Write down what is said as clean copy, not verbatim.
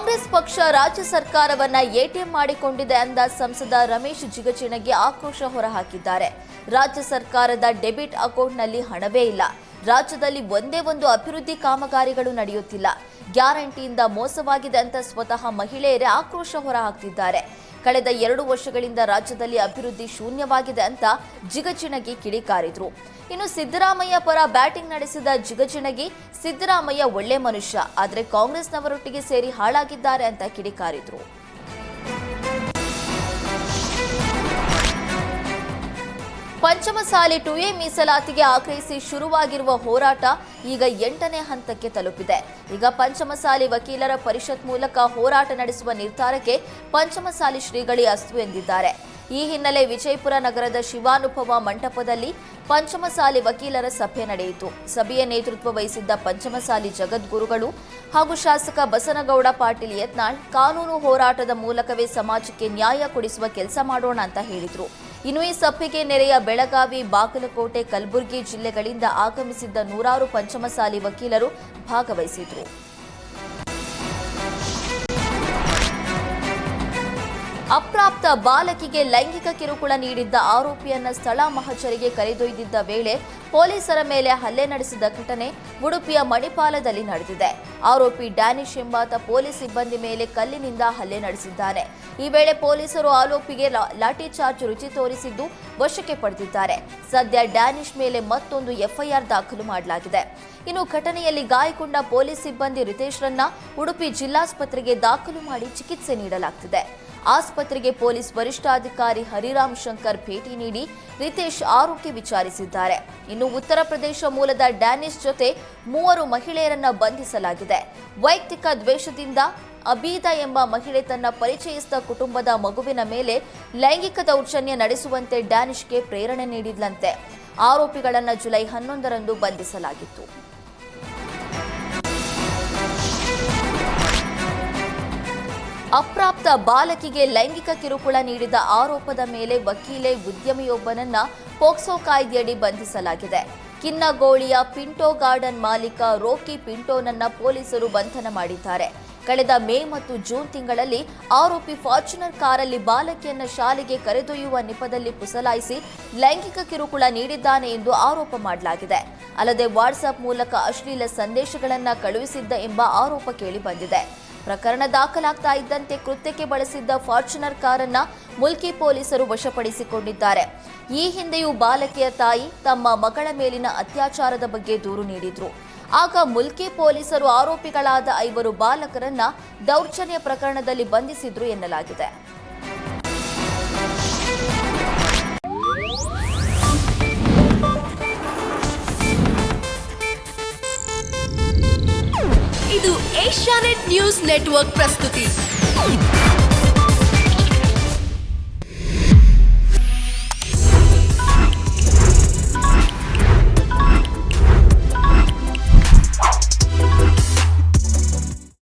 ಕಾಂಗ್ರೆಸ್ ಪಕ್ಷ ರಾಜ್ಯ ಸರ್ಕಾರವನ್ನ ಎಟಿಎಂ ಮಾಡಿಕೊಂಡಿದೆ ಅಂದ ಸಂಸದ ರಮೇಶ್ ಜಿಗಜಿಣಗಿ ಆಕ್ರೋಶ ಹೊರಹಾಕಿದ್ದಾರೆ. ರಾಜ್ಯ ಸರ್ಕಾರದ ಡೆಬಿಟ್ ಅಕೌಂಟ್ನಲ್ಲಿ ಹಣವೇ ಇಲ್ಲ. ರಾಜ್ಯದಲ್ಲಿ ಒಂದೇ ಒಂದು ಅಭಿವೃದ್ಧಿ ಕಾಮಗಾರಿಗಳು ನಡೆಯುತ್ತಿಲ್ಲ. ಗ್ಯಾರಂಟಿಯಿಂದ ಮೋಸವಾಗಿದೆ ಅಂತ ಸ್ವತಃ ಮಹಿಳೆಯರೇ ಆಕ್ರೋಶ ಹೊರಹಾಕ್ತಿದ್ದಾರೆ. ಕಳೆದ 2 ವರ್ಷಗಳಿಂದ ರಾಜ್ಯದಲ್ಲಿ ಅಭಿವೃದ್ಧಿ ಶೂನ್ಯವಾಗಿದೆ ಅಂತ ಜಿಗಜಿಣಗಿ ಕಿಡಿಕಾರಿದ್ರು. ಇನ್ನು ಸಿದ್ದರಾಮಯ್ಯ ಪರ ಬ್ಯಾಟಿಂಗ್ ನಡೆಸಿದ ಜಿಗಜಿಣಗಿ, ಸಿದ್ದರಾಮಯ್ಯ ಒಳ್ಳೆ ಮನುಷ್ಯ, ಆದರೆ ಕಾಂಗ್ರೆಸ್ನವರೊಟ್ಟಿಗೆ ಸೇರಿ ಹಾಳಾಗಿದ್ದಾರೆ ಅಂತ ಕಿಡಿಕಾರಿದ್ರು. ಪಂಚಮಸಾಲಿ 2A ಮೀಸಲಾತಿಗೆ ಆಗ್ರಹಿಸಿ ಶುರುವಾಗಿರುವ ಹೋರಾಟ ಈಗ 8ನೇ ಹಂತಕ್ಕೆ ತಲುಪಿದೆ. ಈಗ ಪಂಚಮಸಾಲಿ ವಕೀಲರ ಪರಿಷತ್ ಮೂಲಕ ಹೋರಾಟ ನಡೆಸುವ ನಿರ್ಧಾರಕ್ಕೆ ಪಂಚಮಸಾಲಿ ಶ್ರೀಗಳೇ ಅಸ್ತು ಎಂದಿದ್ದಾರೆ. ಈ ಹಿನ್ನೆಲೆ ವಿಜಯಪುರ ನಗರದ ಶಿವಾನುಭವ ಮಂಟಪದಲ್ಲಿ ಪಂಚಮಸಾಲಿ ವಕೀಲರ ಸಭೆ ನಡೆಯಿತು. ಸಭೆಯ ನೇತೃತ್ವ ವಹಿಸಿದ್ದ ಪಂಚಮಸಾಲಿ ಜಗದ್ಗುರುಗಳು ಹಾಗೂ ಶಾಸಕ ಬಸನಗೌಡ ಪಾಟೀಲ್ ಯತ್ನಾಳ್, ಕಾನೂನು ಹೋರಾಟದ ಮೂಲಕವೇ ಸಮಾಜಕ್ಕೆ ನ್ಯಾಯ ಕೊಡಿಸುವ ಕೆಲಸ ಮಾಡೋಣ ಅಂತ ಹೇಳಿದರು. ಇನ್ನು ಈ ಸಭೆಗೆ ನೆರೆಯ ಬೆಳಗಾವಿ, ಬಾಗಲಕೋಟೆ, ಕಲಬುರಗಿ ಜಿಲ್ಲೆಗಳಿಂದ ಆಗಮಿಸಿದ್ದ ನೂರಾರು ಪಂಚಮಸಾಲಿ ವಕೀಲರು ಭಾಗವಹಿಸಿದ್ರು. ಅಪ್ರಾಪ್ತ ಬಾಲಕಿಗೆ ಲೈಂಗಿಕ ಕಿರುಕುಳ ನೀಡಿದ್ದ ಆರೋಪಿಯನ್ನ ಸ್ಥಳ ಮಹಚರಿಗೆ ಕರೆದೊಯ್ದಿದ್ದ ವೇಳೆ ಪೊಲೀಸರ ಮೇಲೆ ಹಲ್ಲೆ ನಡೆಸಿದ ಘಟನೆ ಉಡುಪಿಯ ಮಣಿಪಾಲದಲ್ಲಿ ನಡೆದಿದೆ. ಆರೋಪಿ ಡ್ಯಾನಿಶ್ ಎಂಬಾತ ಪೊಲೀಸ್ ಸಿಬ್ಬಂದಿ ಮೇಲೆ ಕಲ್ಲಿನಿಂದ ಹಲ್ಲೆ ನಡೆಸಿದ್ದಾನೆ. ಈ ವೇಳೆ ಪೊಲೀಸರು ಆರೋಪಿಗೆ ಲಾಠಿ ಚಾರ್ಜ್ ರುಚಿ ತೋರಿಸಿದ್ದು ವಶಕ್ಕೆ ಪಡೆದಿದ್ದಾರೆ. ಸದ್ಯ ಡ್ಯಾನಿಶ್ ಮೇಲೆ ಮತ್ತೊಂದು ಎಫ್ಐಆರ್ ದಾಖಲು ಮಾಡಲಾಗಿದೆ. ಇನ್ನು ಘಟನೆಯಲ್ಲಿ ಗಾಯಗೊಂಡ ಪೊಲೀಸ್ ಸಿಬ್ಬಂದಿ ರಿತೇಶ್ರನ್ನ ಉಡುಪಿ ಜಿಲ್ಲಾಸ್ಪತ್ರೆಗೆ ದಾಖಲು ಮಾಡಿ ಚಿಕಿತ್ಸೆ ನೀಡಲಾಗುತ್ತಿದೆ. ಆಸ್ಪತ್ರೆಗೆ ಪೊಲೀಸ್ ವರಿಷ್ಠಾಧಿಕಾರಿ ಹರಿರಾಮ್ ಶಂಕರ್ ಭೇಟಿ ನೀಡಿ ರಿತೇಶ್ ಆರೋಗ್ಯ ವಿಚಾರಿಸಿದ್ದಾರೆ. ಇನ್ನು ಉತ್ತರ ಪ್ರದೇಶ ಮೂಲದ ಡ್ಯಾನಿಶ್ ಜೊತೆ 3 ಮಹಿಳೆಯರನ್ನ ಬಂಧಿಸಲಾಗಿದೆ. ವೈಯಕ್ತಿಕ ದ್ವೇಷದಿಂದ ಅಬೀದಾ ಎಂಬ ಮಹಿಳೆ ತನ್ನ ಪರಿಚಯಿಸಿದ ಕುಟುಂಬದ ಮಗುವಿನ ಮೇಲೆ ಲೈಂಗಿಕ ದೌರ್ಜನ್ಯ ನಡೆಸುವಂತೆ ಡ್ಯಾನಿಶ್ಗೆ ಪ್ರೇರಣೆ ನೀಡಿದ್ಲಂತೆ. ಆರೋಪಿಗಳನ್ನು ಜುಲೈ 11ರಂದು ಬಂಧಿಸಲಾಗಿತ್ತು. ಅಪ್ರಾಪ್ತ ಬಾಲಕಿಗೆ ಲೈಂಗಿಕ ಕಿರುಕುಳ ನೀಡಿದ ಆರೋಪದ ಮೇಲೆ ವಕೀಲೆ ಉದ್ಯಮಿಯೊಬ್ಬನನ್ನ ಪೋಕ್ಸೋ ಕಾಯ್ದೆಯಡಿ ಬಂಧಿಸಲಾಗಿದೆ. ಕಿನ್ನಗೋಳಿಯ ಪಿಂಟೋ ಗಾರ್ಡನ್ ಮಾಲೀಕ ರೋಕಿ ಪಿಂಟೋನನ್ನ ಪೊಲೀಸರು ಬಂಧನ ಮಾಡಿದ್ದಾರೆ. ಕಳೆದ ಮೇ ಮತ್ತು ಜೂನ್ ತಿಂಗಳಲ್ಲಿ ಆರೋಪಿ ಫಾರ್ಚುನರ್ ಕಾರಲ್ಲಿ ಬಾಲಕಿಯನ್ನ ಶಾಲೆಗೆ ಕರೆದೊಯ್ಯುವ ನೆಪದಲ್ಲಿ ಪುಸಲಾಯಿಸಿ ಲೈಂಗಿಕ ಕಿರುಕುಳ ನೀಡಿದ್ದಾನೆ ಎಂದು ಆರೋಪ ಮಾಡಲಾಗಿದೆ. ಅಲ್ಲದೆ ವಾಟ್ಸ್ಆಪ್ ಮೂಲಕ ಅಶ್ಲೀಲ ಸಂದೇಶಗಳನ್ನು ಕಳುಹಿಸಿದ್ದ ಎಂಬ ಆರೋಪ ಕೇಳಿಬಂದಿದೆ. ಪ್ರಕರಣ ದಾಖಲಾಗ್ತಾ ಇದ್ದಂತೆ ಕೃತ್ಯಕ್ಕೆ ಬಳಸಿದ್ದ ಫಾರ್ಚುನರ್ ಕಾರನ್ನ ಮುಲ್ಕಿ ಪೊಲೀಸರು ವಶಪಡಿಸಿಕೊಂಡಿದ್ದಾರೆ. ಈ ಹಿಂದೆಯೂ ಬಾಲಕಿಯ ತಾಯಿ ತಮ್ಮ ಮಗಳ ಮೇಲಿನ ಅತ್ಯಾಚಾರದ ಬಗ್ಗೆ ದೂರು ನೀಡಿದ್ರು. ಆಗ ಮುಲ್ಕಿ ಪೊಲೀಸರು ಆರೋಪಿಗಳಾದ 5 ಬಾಲಕರನ್ನ ದೌರ್ಜನ್ಯ ಪ್ರಕರಣದಲ್ಲಿ ಬಂಧಿಸಿದ್ರು ಎನ್ನಲಾಗಿದೆ. ಇದು ಏಷ್ಯಾನೆಟ್ ನ್ಯೂಸ್ ನೆಟ್ವರ್ಕ್ ಪ್ರಸ್ತುತಿ.